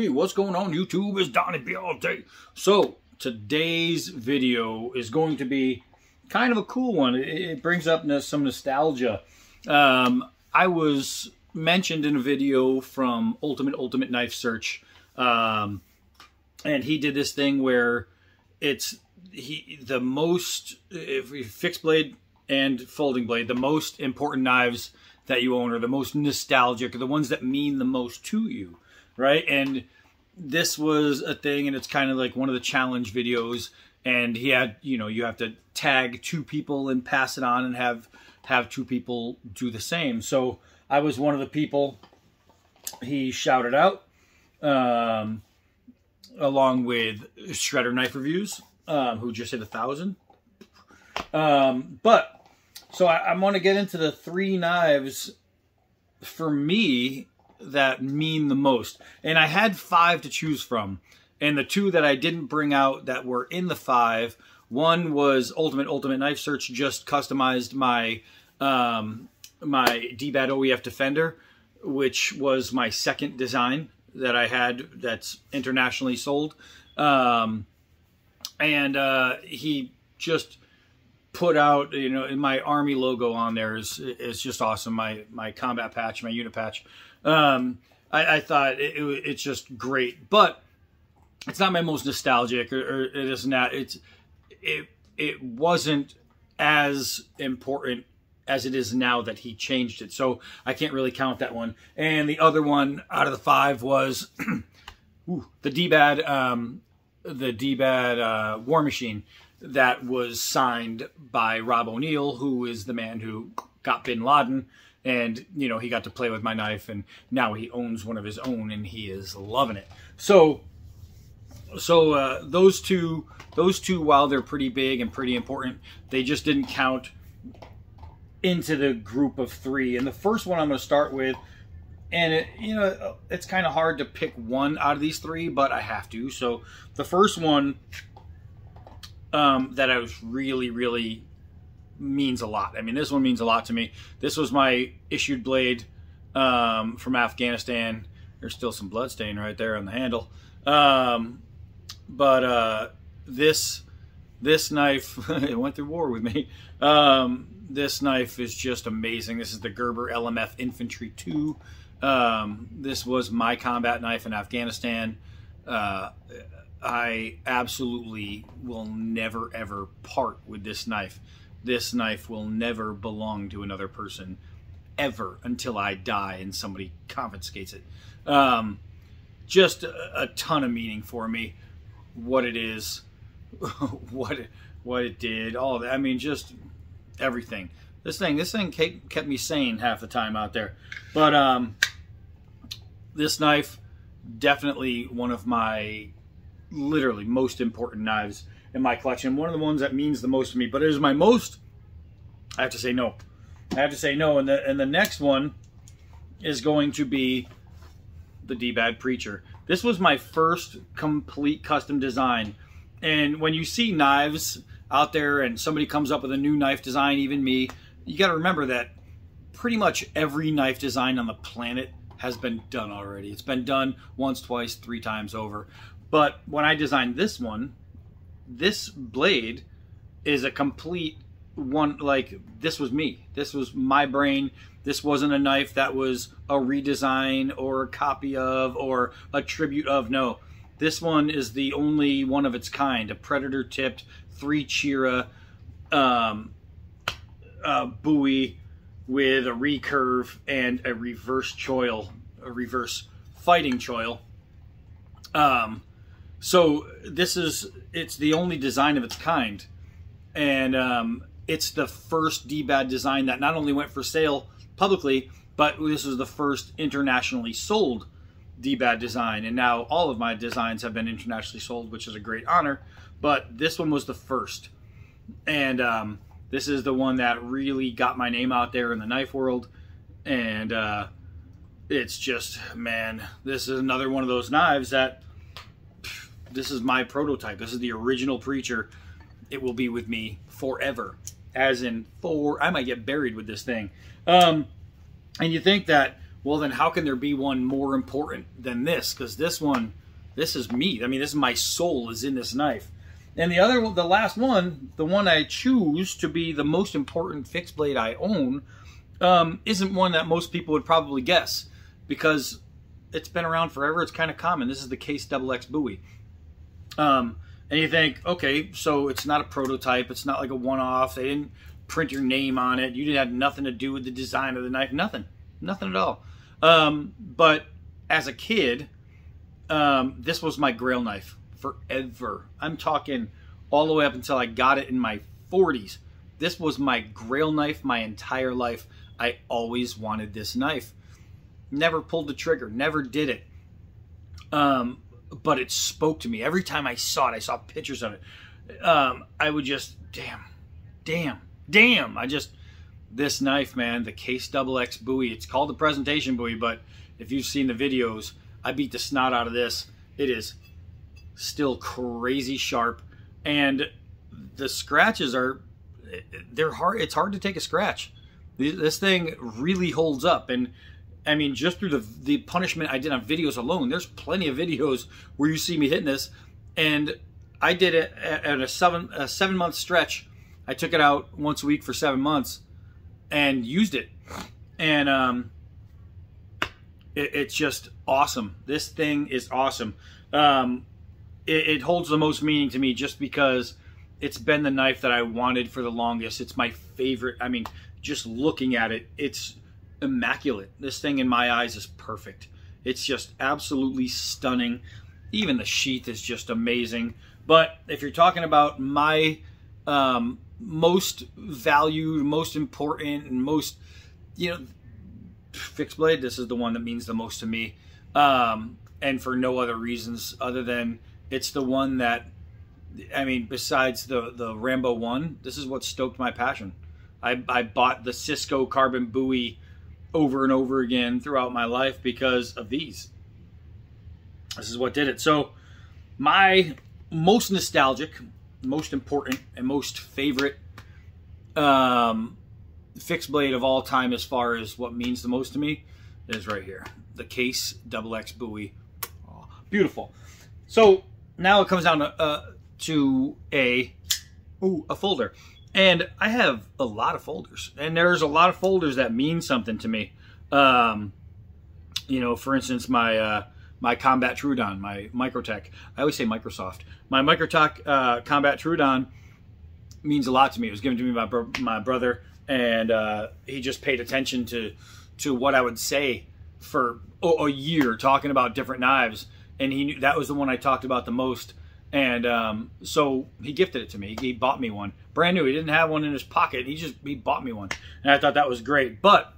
Hey, what's going on YouTube? It's Donnie B all day. So today's video is going to be kind of a cool one. It brings up some nostalgia. I was mentioned in a video from Ultimate Knife Search, and he did this thing where it's the most, if fixed blade and folding blade, the most important knives that you own are the most nostalgic, or the ones that mean the most to you, right? And this was a thing, and it's kind of like one of the challenge videos, and he had, you have to tag two people and pass it on and have two people do the same. So I was one of the people he shouted out, along with Shredder Knife Reviews, who just hit 1,000. So I want to get into the three knives for me that mean the most. And I had 5 to choose from. And the 2 that I didn't bring out that were in the 5, one was Ultimate Knife Search just customized my my D-Bad OEF Defender, which was my second design that I had that's internationally sold. He just put out, in my Army logo on there is just awesome. My combat patch, my unit patch. I thought it's just great, but it's not my most nostalgic, or it is not. It wasn't as important as it is now that he changed it, so I can't really count that one. And the other one out of the 5 was the D-Bad War Machine that was signed by Rob O'Neill, who is the man who got Bin Laden. And, he got to play with my knife, and now he owns one of his own, and he is loving it. So those two, while they're pretty big and pretty important, they just didn't count into the group of 3. And the first one I'm going to start with, and it's kind of hard to pick one out of these 3, but I have to. So the first one that I was really means a lot. I mean, this one means a lot to me. This was my issued blade from Afghanistan. There's still some blood stain right there on the handle. This knife, it went through war with me. This knife is just amazing. This is the Gerber LMF Infantry 2. This was my combat knife in Afghanistan. I absolutely will never ever part with this knife. This knife will never belong to another person ever until I die and somebody confiscates it. Just a ton of meaning for me. What it is, what it did, all of that. I mean, just everything. This thing kept me sane half the time out there. But this knife, definitely one of my literally most important knives in my collection. One of the ones that means the most to me, but it is my most, I have to say no. I have to say no. And the next one is going to be the D-Bad Preacher. This was my first complete custom design. And when you see knives out there and somebody comes up with a new knife design, even me, you got to remember that pretty much every knife design on the planet has been done already. It's been done once, twice, 3 times over. But when I designed this one, this blade is a complete one. Like, this was me. This was my brain. This wasn't a knife that was a redesign or a copy of or a tribute of. No, this one is the only one of its kind. A predator tipped 3-chira buoy with a recurve and a reverse choil, a reverse fighting choil. So it's the only design of its kind. And it's the first D-Bad design that not only went for sale publicly, but this was the first internationally sold D-Bad design. And now all of my designs have been internationally sold, which is a great honor. But this one was the first. And this is the one that really got my name out there in the knife world. And it's just, man, this is another one of those knives that, this is my prototype. This is the original Preacher. It will be with me forever. As in, I might get buried with this thing. And you think that well, then how can there be one more important than this? Because this one, this is me. I mean, this is my soul is in this knife. And the other, the last one, the one I choose to be the most important fixed blade I own, isn't one that most people would probably guess, because it's been around forever. It's kind of common. This is the Case XX Bowie. And you think, okay, so it's not a prototype. It's not like a one-off. They didn't print your name on it. You didn't have nothing to do with the design of the knife. Nothing at all. But as a kid, this was my grail knife forever. I'm talking all the way up until I got it in my 40s. This was my grail knife my entire life. I always wanted this knife. Never pulled the trigger. Never did it. But it spoke to me. Every time I saw it, I saw pictures of it. I would just, damn. This knife, man, the Case XX Bowie. It's called the presentation Bowie, but if you've seen the videos, I beat the snot out of this. It is still crazy sharp, and the scratches are, they're hard. It's hard to take a scratch. This thing really holds up. And I mean, just through the punishment I did on videos alone, there's plenty of videos where you see me hitting this. And I did it at a 7-month stretch. I took it out once a week for 7 months and used it. And it's just awesome. This thing is awesome. It holds the most meaning to me just because it's been the knife that I wanted for the longest. It's my favorite. I mean, just looking at it, it's immaculate. This thing in my eyes is perfect. It's just absolutely stunning. Even the sheath is just amazing. But if you're talking about my most valued, most important, and most, fixed blade, this is the one that means the most to me. And for no other reasons other than it's the one that, I mean, besides the Rambo 1, this is what stoked my passion. I bought the Cisco carbon Bowie over and over again throughout my life because of these. This is what did it. So my most nostalgic, most important, and most favorite fixed blade of all time as far as what means the most to me is right here. The Case XX Bowie. Oh, beautiful. So now it comes down to a folder. And I have a lot of folders. And there's a lot of folders that mean something to me. For instance, my Combat Trudon, my Microtech. I always say Microsoft. My Microtech Combat Trudon means a lot to me. It was given to me by my brother, and he just paid attention to what I would say for a year, talking about different knives, and he knew that was the one I talked about the most. And so he gifted it to me. He bought me one, brand new. He didn't have one in his pocket. He bought me one, and I thought that was great. But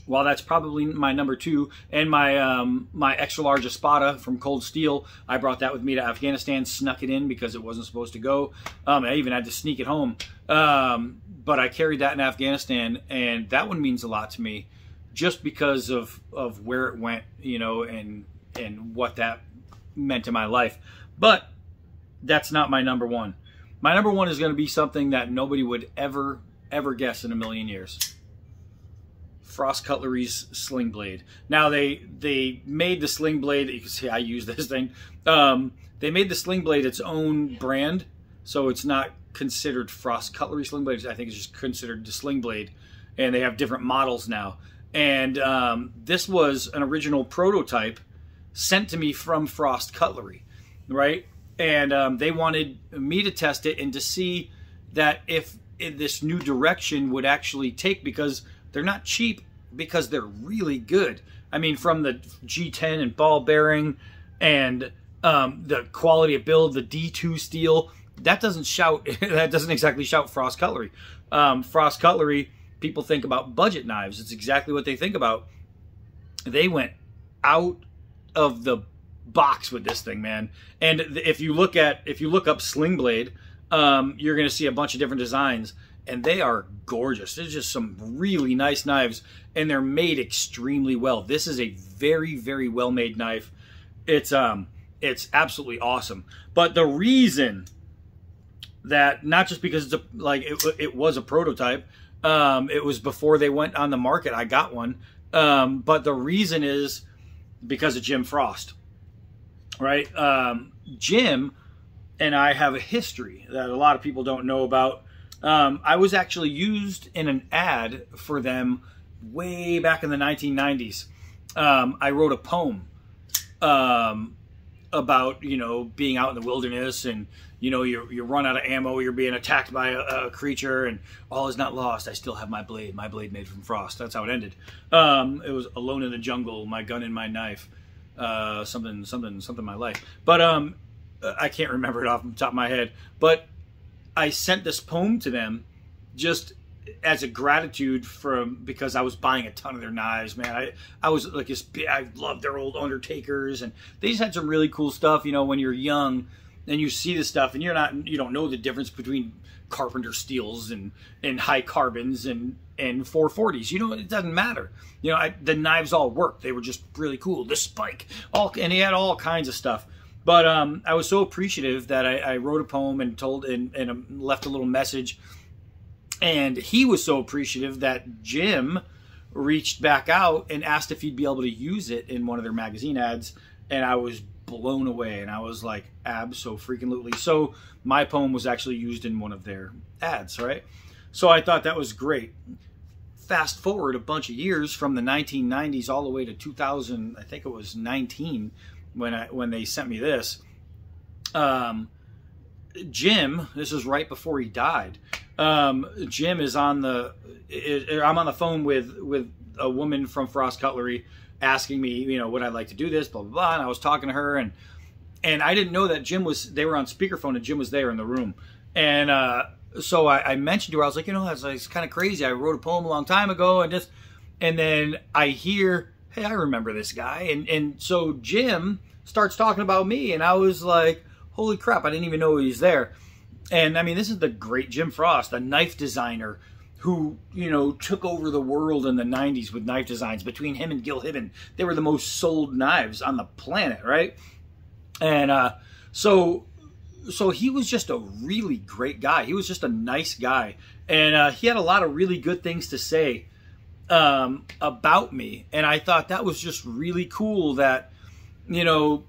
while that's probably my number 2, and my extra large Espada from Cold Steel, I brought that with me to Afghanistan, snuck it in because it wasn't supposed to go. I even had to sneak it home. But I carried that in Afghanistan, and that one means a lot to me just because of where it went, and what that meant to my life. But that's not my number 1. My number 1 is going to be something that nobody would ever guess in a million years. Frost Cutlery's sling blade. Now they made the sling blade. You can see I use this thing. They made the sling blade its own brand, so it's not considered Frost Cutlery sling blade. I think it's just considered the sling blade, and they have different models now. And this was an original prototype sent to me from Frost Cutlery, right? And they wanted me to test it and to see that if this new direction would actually take, because they're not cheap, because they're really good. I mean, from the G10 and ball bearing and the quality of build, the D2 steel, that doesn't exactly shout Frost Cutlery. Frost Cutlery, people think about budget knives. It's exactly what they think about. They went out of the box with this thing, man. And if you look up sling blade, you're going to see a bunch of different designs, and they are gorgeous. There's just some really nice knives, and they're made extremely well. This is a very, very well-made knife. It's absolutely awesome. But the reason that, not just because it was a prototype, it was before they went on the market. I got one. But the reason is because of Jim Frost, right? Jim and I have a history that a lot of people don't know about. I was actually used in an ad for them way back in the 1990s. I wrote a poem about, you know, being out in the wilderness, and, you know, you run out of ammo, you're being attacked by a creature, and all is not lost. I still have my blade made from frost. That's how it ended. It was alone in the jungle, my gun and my knife, something my life. But I can't remember it off the top of my head. But I sent this poem to them just as a gratitude because I was buying a ton of their knives, man. I was like I loved their old Undertakers, and they just had some really cool stuff. You know, when you're young and you see this stuff, and you don't know the difference between carpenter steels and high carbons and 440s. You know, it doesn't matter. You know, the knives all worked. They were just really cool. The spike, and he had all kinds of stuff. But I was so appreciative that I wrote a poem and left a little message. And he was so appreciative that Jim reached back out and asked if he'd be able to use it in one of their magazine ads. And I was blown away. And I was like, abso-freaking-lutely. So my poem was actually used in one of their ads, right? So I thought that was great. Fast forward a bunch of years from the 1990s all the way to 2000, I think it was 19, when they sent me this. Jim, this is right before he died. Jim is I'm on the phone with a woman from Frost Cutlery asking me, you know, would I like to do this, blah, blah, blah. And I was talking to her, and I didn't know that they were on speakerphone and Jim was there in the room. And so I mentioned to her, I was like, you know, it's kind of crazy. I wrote a poem a long time ago, and then I hear, hey, I remember this guy. And so Jim starts talking about me, and I was like, holy crap, I didn't even know he was there. And I mean, this is the great Jim Frost, a knife designer who, you know, took over the world in the 90s with knife designs. Between him and Gil Hibben, they were the most sold knives on the planet, right? And so he was just a really great guy. He was just a nice guy. And he had a lot of really good things to say about me. And I thought that was just really cool that, you know,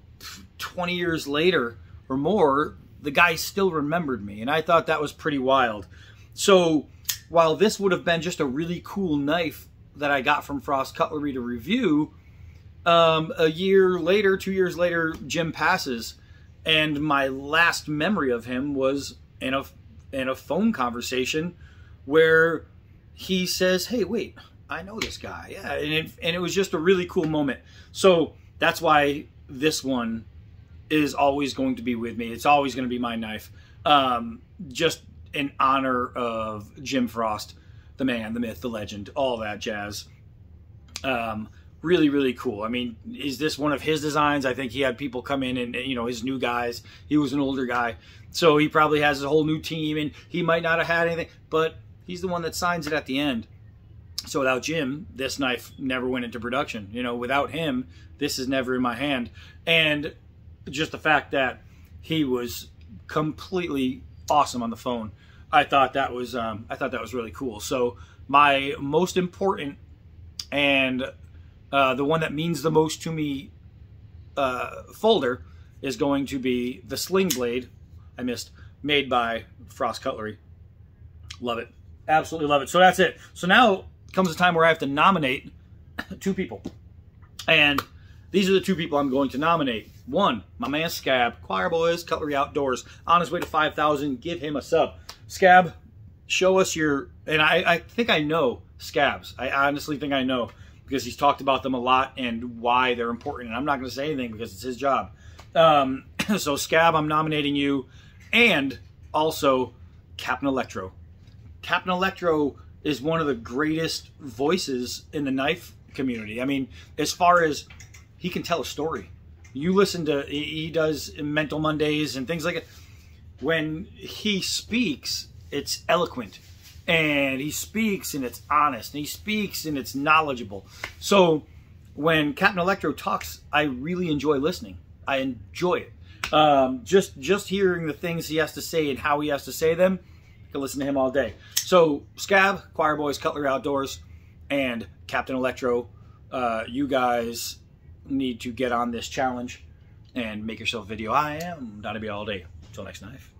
20 years later or more, the guy still remembered me. And I thought that was pretty wild. So while this would have been just a really cool knife that I got from Frost Cutlery to review, a year later, 2 years later, Jim passes. And my last memory of him was in a phone conversation where he says, hey, wait, I know this guy. Yeah, and it was just a really cool moment. So that's why this one is always going to be with me. It's always going to be my knife. Just in honor of Jim Frost, the man, the myth, the legend, all that jazz. Really, really cool. I mean, is this one of his designs? I think he had people come in and, you know, his new guys. He was an older guy. So he probably has a whole new team, and he might not have had anything, but he's the one that signs it at the end. So without Jim, this knife never went into production. You know, without him, this is never in my hand. And just the fact that he was completely awesome on the phone, I thought that was really cool. So my most important and the one that means the most to me folder is going to be the sling blade made by Frost Cutlery. Love it, absolutely love it. So that's it. So now comes the time where I have to nominate two people, and these are the two people I'm going to nominate. One, my man Scab, ChoirBoyz, Cutlery Outdoors, on his way to 5,000. Give him a sub. Scab, show us your, and I think I know Scabs. I honestly think I know, because he's talked about them a lot and why they're important. And I'm not going to say anything because it's his job. So Scab, I'm nominating you, and also Captain Electro. Captain Electro is one of the greatest voices in the knife community. I mean, as far as he can tell a story. You listen to, he does Mental Mondays and things like it. When he speaks, it's eloquent. And he speaks and it's honest. And he speaks and it's knowledgeable. So when Captain Electro talks, I really enjoy listening. I enjoy it. Just hearing the things he has to say and how he has to say them, I can listen to him all day. So Scab, ChoirBoyz, Cutlery Outdoors, and Captain Electro You guys need to get on this challenge and make yourself a video. I am Donnie B all day. Until next knife.